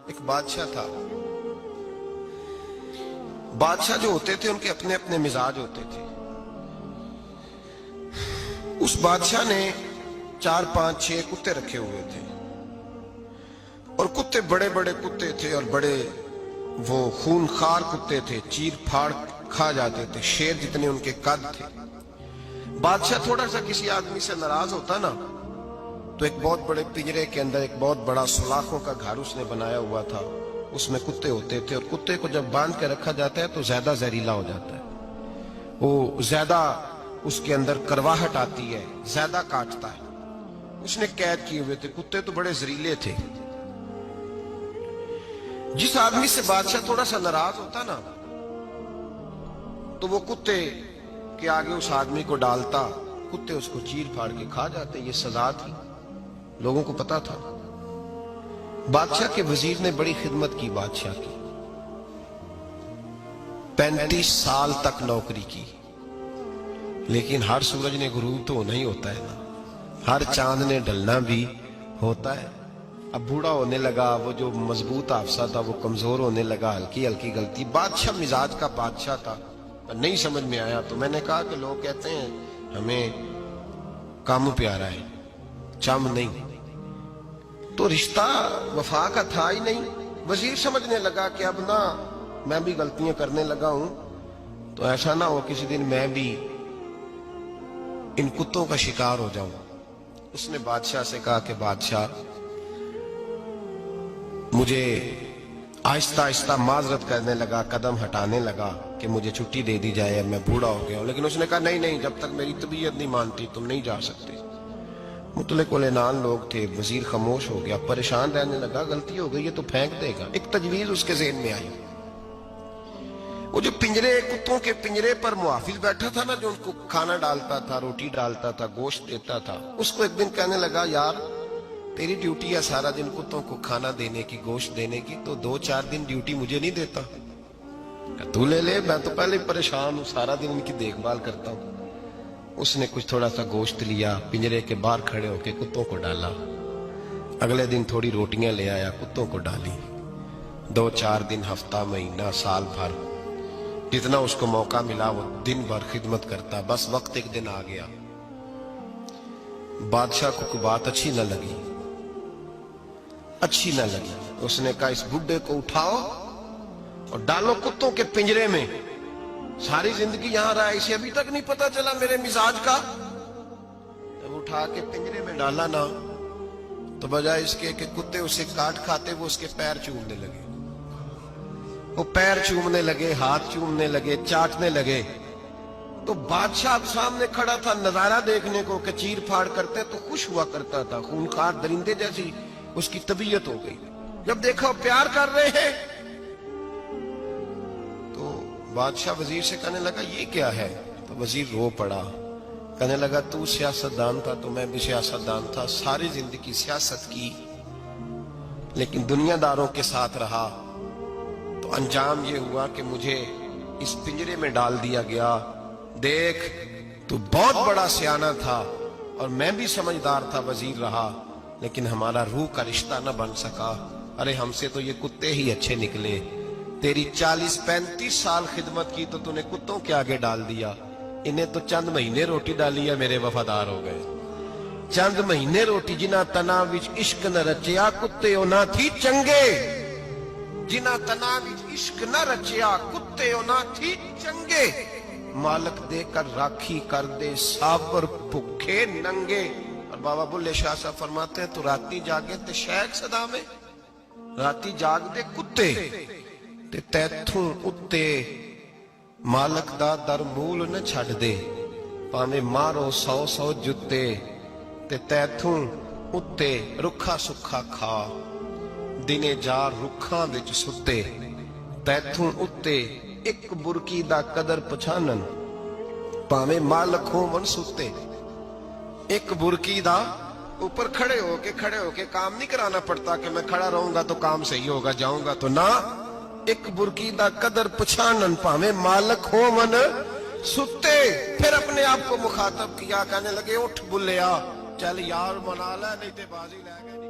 ایک بادشاہ تھا. بادشاہ جو ہوتے تھے ان کے اپنے اپنے مزاج ہوتے تھے. اس بادشاہ نے 4 5 6 کتے رکھے ہوئے تھے اور کتے بڑے بڑے کتے تھے اور بڑے وہ خونخوار کتے تھے, چیر پھاڑ کھا جاتے تھے, شیر جتنے ان کے قد تھے. بادشاہ تھوڑا سا کسی آدمی سے ناراض ہوتا نا تو ایک بہت بڑے پنجرے کے اندر ایک بہت بڑا سلاخوں کا گھر اس نے بنایا ہوا تھا, اس میں کتے ہوتے تھے اور کتے کو جب باندھ کے رکھا جاتا ہے تو زیادہ زہریلا ہو جاتا ہے, وہ زیادہ اس کے اندر کرواہٹ آتی ہے, زیادہ کاٹتا ہے. اس نے قید کیے ہوئے تھے. کتے تو بڑے زہریلے تھے. جس آدمی سے بادشاہ تھوڑا سا ناراض ہوتا نا تو وہ کتے کے آگے اس آدمی کو ڈالتا, کتے اس کو چیر پھاڑ کے کھا جاتے. یہ سزا تھی, لوگوں کو پتا تھا. بادشاہ کے وزیر نے بڑی خدمت کی بادشاہ کی, 35 سال تک نوکری کی. لیکن ہر سورج نے غروب تو ہونا ہی ہوتا ہے نا, ہر چاند نے ڈھلنا بھی ہوتا ہے. اب بوڑھا ہونے لگا, وہ جو مضبوط حافظہ تھا وہ کمزور ہونے لگا, ہلکی ہلکی غلطی. بادشاہ مزاج کا بادشاہ تھا, نہیں سمجھ میں آیا تو میں نے کہا کہ لوگ کہتے ہیں ہمیں کام پیارا ہے, چم نہیں. تو رشتہ وفا کا تھا ہی نہیں. وزیر سمجھنے لگا کہ اب نہ میں بھی غلطیاں کرنے لگا ہوں تو ایسا نہ ہو کسی دن میں بھی ان کتوں کا شکار ہو جاؤں. اس نے بادشاہ سے کہا کہ بادشاہ مجھے آہستہ آہستہ معذرت کرنے لگا, قدم ہٹانے لگا کہ مجھے چھٹی دے دی جائے, اب میں بوڑھا ہو گیا ہوں. لیکن اس نے کہا نہیں نہیں, جب تک میری طبیعت نہیں مانتی تم نہیں جا سکتے. مطلق العنان لوگ تھے. وزیر خاموش ہو گیا, پریشان رہنے لگا, غلطی ہو گئی یہ تو پھینک دے گا. ایک تجویز اس کے ذہن میں آئی. وہ جو پنجرے, کتوں کے پنجرے پر محافظ بیٹھا تھا نا, جو ان کو کھانا ڈالتا تھا, روٹی ڈالتا تھا, گوشت دیتا تھا, اس کو ایک دن کہنے لگا یار تیری ڈیوٹی ہے سارا دن کتوں کو کھانا دینے کی, گوشت دینے کی, تو 2 4 دن ڈیوٹی مجھے نہیں دیتا؟ تو لے لے, میں تو پہلے پریشان ہوں, سارا دن ان کی دیکھ بھال کرتا ہوں. اس نے کچھ تھوڑا سا گوشت لیا, پنجرے کے باہر کھڑے ہو کے کتوں کو ڈالا. اگلے دن تھوڑی روٹیاں لے آیا, کتوں کو ڈالی. 2 4 دن, ہفتہ, مہینہ, سال بھر, جتنا اس کو موقع ملا وہ دن بھر خدمت کرتا. بس وقت ایک دن آ گیا, بادشاہ کو کوئی بات اچھی نہ لگی. اس نے کہا اس بڈھے کو اٹھاؤ اور ڈالو کتوں کے پنجرے میں. ساری زندگی یہاں رہا, اسے ابھی تک نہیں پتا چلا میرے مزاج کا. جب اٹھا کے پنجرے میں ڈالا نا تو بجائے اس کے کہ کتے اسے کاٹ کھاتے, وہ اس کے پیر چومنے لگے. وہ پیر چومنے لگے, ہاتھ چومنے لگے, چاٹنے لگے. تو بادشاہ اب سامنے کھڑا تھا نظارہ دیکھنے کو کہ چیر پھاڑ کرتے تو خوش ہوا کرتا تھا, خونخوار درندے جیسی اس کی طبیعت ہو گئی. جب دیکھا پیار کر رہے ہیں تو بادشاہ وزیر سے کہنے لگا یہ کیا ہے؟ تو وزیر رو پڑا, کہنے لگا تو سیاستدان تھا تو میں بھی سیاستدان تھا, ساری زندگی سیاست کی لیکن دنیا داروں کے ساتھ رہا, تو انجام یہ ہوا کہ مجھے اس پنجرے میں ڈال دیا گیا. دیکھ تو بہت بڑا سیانہ تھا اور میں بھی سمجھدار تھا, وزیر رہا, لیکن ہمارا روح کا رشتہ نہ بن سکا. ارے ہم سے تو یہ کتے ہی اچھے نکلے. تیری 40 35 سال خدمت کی تو نے کتوں کے آگے ڈال دیا. انہیں تو چند مہینے روٹی ڈالی ہے, میرے وفادار ہو گئے. چند مہینے روٹی, جنہ تنا وچ عشق نہ رچیا کتے او نہ تھی چنگے. جنہ تنا وچ عشق نہ رچیا کتے او نہ تھی چنگے. مالک دے کر راکھی کر دے سابر بھکھے ننگے. اور بابا بلے شاہ صاحب فرماتے ہیں تو راتی جاگے تے شیخ صدا میں, راتی جاگ دے کتے تے تیتھوں اتے مالک دا در مول نہ چھڑ دے. پاویں مارو 100 جتے تے تیتھوں اتے رکھا سکھا کھا. دنے جار رکھاں وچ ستے تیتھوں اتے ایک برکی دا قدر پچھانن. پاویں مالک ہو من ستے, ایک برکی دا اوپر کھڑے ہو کے کام نہیں کرانا پڑتا کہ میں کھڑا رہوں گا تو کام صحیح ہوگا, جاؤں گا تو نہ. ایک برکی دا قدر پچھانن پاویں مالک ہو من ستے. پھر اپنے آپ کو مخاطب کیا, کہنے لگے اٹھ بلیا چل یار منا لے نہیں تے بازی لے گئے.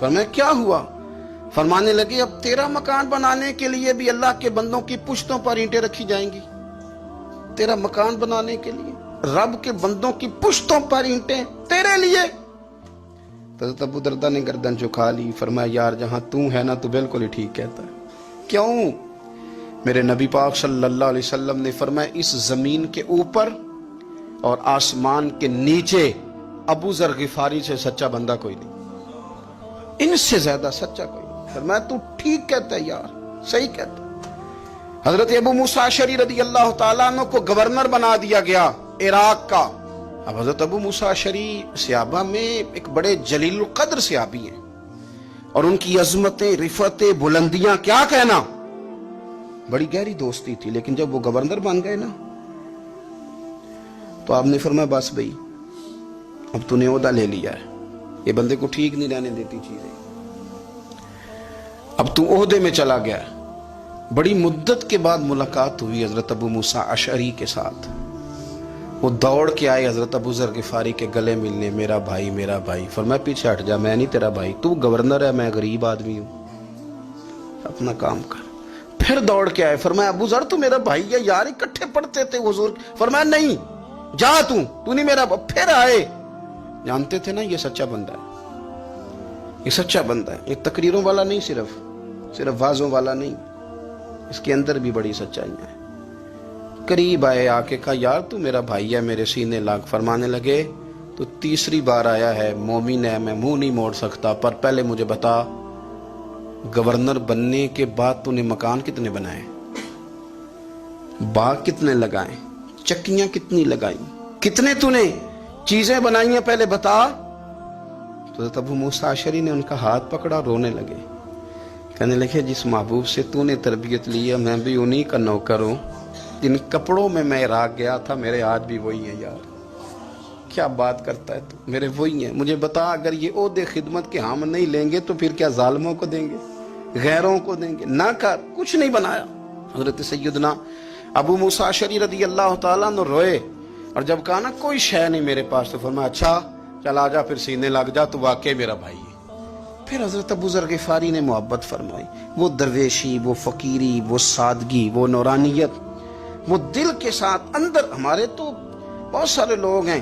فرمایا کیا ہوا؟ فرمانے لگے اب تیرا مکان بنانے کے لیے بھی اللہ کے بندوں کی پشتوں پر اینٹیں رکھی جائیں گی. تیرا مکان بنانے کے لیے رب کے بندوں کی پشتوں پر اینٹیں تیرے لیے. حضرت ابو دردہ نے گردن جھکا لی. فرمایا یار جہاں تو ہے نا تو بالکل ہی ٹھیک کہتا ہے. کیوں؟ میرے نبی پاک صلی اللہ علیہ وسلم نے فرمایا اس زمین کے اوپر اور آسمان کے نیچے ابو ذر غفاری سے سچا بندہ کوئی نہیں, ان سے زیادہ سچا کوئی نہیں. فرمایا تو ٹھیک کہتا ہے یار, صحیح کہتا ہے. حضرت ابو موسیٰ اشعری رضی اللہ تعالیٰ عنہ کو گورنر بنا دیا گیا عراق کا. اب حضرت ابو موسیٰ اشعری صحابہ میں ایک بڑے جلیل القدر صحابی ہیں, اور ان کی عظمتیں, رفعتیں, بلندیاں کیا کہنا, بڑی گہری دوستی تھی. لیکن جب وہ گورنر بن گئے نا تو آپ نے فرمایا بس بھئی اب تو نے عہدہ لے لیا ہے, یہ بندے کو ٹھیک نہیں رہنے دیتی چیزیں, اب تو عہدے میں چلا گیا. بڑی مدت کے بعد ملاقات ہوئی حضرت ابو موسیٰ اشعری کے ساتھ. وہ دوڑ کے آئے حضرت ابو ذر غفاری کے گلے ملنے, میرا بھائی میرا بھائی. فرمایا پیچھے ہٹ جا, میں نہیں تیرا بھائی, تو گورنر ہے, میں غریب آدمی ہوں, اپنا کام کر. پھر دوڑ کے آئے. فرمایا ابو ذر تو میرا بھائی ہے یار, اکٹھے پڑھتے تھے حضور. فرمایا نہیں جا, تو نہیں میرا. پھر آئے. جانتے تھے نا یہ سچا بندہ ہے, یہ سچا بندہ ہے, یہ تقریروں والا نہیں, صرف وعظوں والا نہیں, اس کے اندر بھی بڑی سچائی ہے. قریب آئے, آ کے کہا یار تو میرا بھائی ہے, میرے سینے لاگ. فرمانے لگے تو تیسری بار آیا ہے, مومن ہے, میں منہ نہیں موڑ سکتا, پر پہلے مجھے بتا گورنر بننے کے بعد تو نے مکان کتنے بنائے, باغ کتنے لگائے, چکیاں کتنی لگائی, کتنے تو نے چیزیں بنائی ہیں, پہلے بتا. تو حضرت ابو موسیٰ اشعری نے ان کا ہاتھ پکڑا, رونے لگے. کہنے لگے جس محبوب سے تو نے تربیت لی ہے میں بھی انہی کا نوکر ہوں, جن کپڑوں میں میں عراق گیا تھا میرے ہاتھ بھی وہی ہیں. یار کیا بات کرتا ہے تو, میرے وہی ہیں. مجھے بتا اگر یہ عہدے خدمت کے ہم نہیں لیں گے تو پھر کیا ظالموں کو دیں گے, غیروں کو دیں گے؟ نہ کر, کچھ نہیں بنایا. حضرت سیدنا ابو موسیٰ اشعری رضی اللہ تعالیٰ عنہ روئے, اور جب کہا نا کوئی شے نہیں میرے پاس, تو فرمایا اچھا چل آ جا, پھر سینے لگ جا, تو واقعی میرا بھائی ہے. پھر حضرت ابو ذر غفاری نے محبت فرمائی. وہ درویشی, وہ فقیری, وہ سادگی, وہ نورانیت, وہ دل کے ساتھ اندر. ہمارے تو بہت سارے لوگ ہیں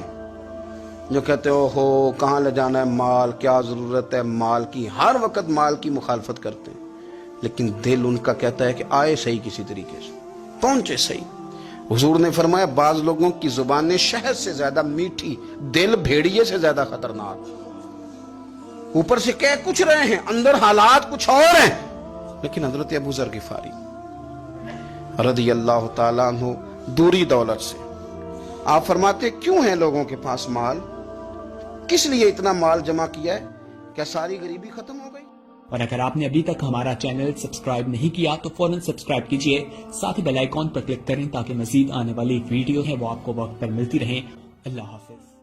جو کہتے ہو کہاں لے جانا ہے مال, کیا ضرورت ہے مال کی, ہر وقت مال کی مخالفت کرتے ہیں, لیکن دل ان کا کہتا ہے کہ آئے صحیح, کسی طریقے سے پہنچے صحیح. حضور نے فرمایا بعض لوگوں کی زبانیں شہد سے زیادہ میٹھی, دل بھیڑیے سے زیادہ خطرناک. اوپر سے کہہ کچھ رہے ہیں, اندر حالات کچھ اور ہیں. لیکن حضرت ابو ذر غفاری رضی اللہ تعالیٰ عنہ دوری دولت سے, آپ فرماتے کیوں ہیں لوگوں کے پاس مال, کس لیے اتنا مال جمع کیا ہے, کیا ساری غریبی ختم ہو گئی؟ اور اگر آپ نے ابھی تک ہمارا چینل سبسکرائب نہیں کیا تو فوراً سبسکرائب کیجئے, ساتھ ہی بیل آئیکن پر کلک کریں تاکہ مزید آنے والی ویڈیو ہے وہ آپ کو وقت پر ملتی رہیں. اللہ حافظ.